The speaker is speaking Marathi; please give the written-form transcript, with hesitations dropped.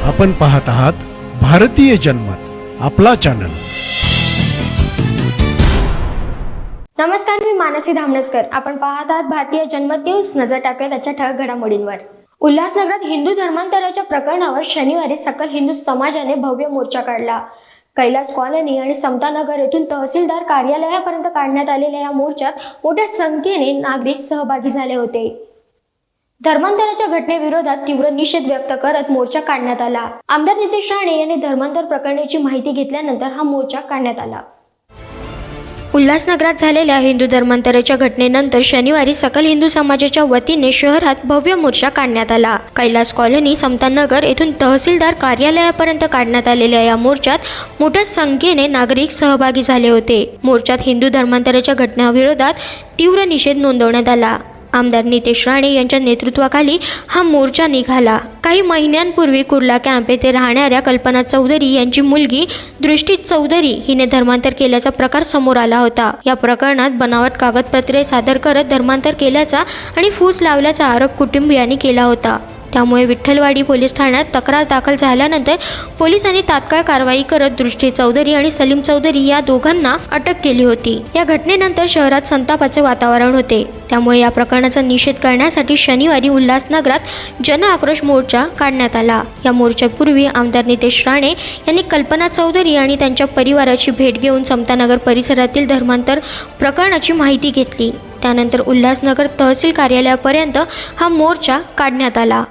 आपण पाहत आहात भारतीय जनमत, आपला चॅनल। नमस्कार, मी मानसी धामणसकर। आपण पाहत आहात भारतीय जनमत न्यूज। नजर टाकूया त्याच्या ठळक घडामोडींवर। उल्हासनगरात हिंदू धर्मांतराच्या प्रकरणावर शनिवारी सकल हिंदू समाजाने भव्य मोर्चा काढला। कैलास कॉलनी आणि समतानगर येथून तहसीलदार कार्यालयापर्यंत काढण्यात आलेल्या या मोर्चात मोठ्या संख्येने नागरिक सहभागी झाले होते। धर्मांतराच्या घटनेविरोधात तीव्र निषेध व्यक्त करत मोर्चा काढण्यात आला। आमदार नितेश राणे यांनी धर्मांतर प्रकरणाची माहिती घेतल्यानंतर हा मोर्चा काढण्यात आला। उल्हासनगरात झालेल्या हिंदू धर्मांतराच्या घटनेनंतर शनिवारी सकल हिंदू समाजाच्या वतीने शहरात भव्य मोर्चा काढण्यात आला। कैलास कॉलनी समतानगर येथून तहसीलदार कार्यालयापर्यंत काढण्यात आलेल्या या मोर्चात मोठ्या संख्येने नागरिक सहभागी झाले होते। मोर्चात हिंदू धर्मांतराच्या घटनेविरोधात तीव्र निषेध नोंदवण्यात आला। आमदार नितेश राणे यांच्या नेतृत्वाखाली हा मोर्चा निघाला। काही महिन्यांपूर्वी कुर्ला कॅम्प येथे राहणाऱ्या कल्पना चौधरी यांची मुलगी दृष्टी चौधरी हिने धर्मांतर केल्याचा प्रकार समोर आला होता। या प्रकरणात बनावट कागदपत्रे सादर करत धर्मांतर केल्याचा आणि फूस लावल्याचा आरोप कुटुंबियांनी केला होता। त्यामुळे विठ्ठलवाडी पोलीस ठाण्यात तक्रार दाखल झाल्यानंतर पोलिसांनी तात्काळ कारवाई करत दृष्टी चौधरी आणि सलीम चौधरी या दोघांना अटक केली होती। या घटनेनंतर शहरात संतापाचे वातावरण होते। त्यामुळे या प्रकरणाचा निषेध करण्यासाठी शनिवारी उल्हासनगरात जन आक्रोश मोर्चा काढण्यात आला। या मोर्चापूर्वी आमदार नितेश राणे यांनी कल्पना चौधरी आणि त्यांच्या परिवाराची भेट घेऊन समतानगर परिसरातील धर्मांतर प्रकरणाची माहिती घेतली। त्यानंतर उल्हासनगर तहसील कार्यालयापर्यंत हा मोर्चा काढण्यात आला।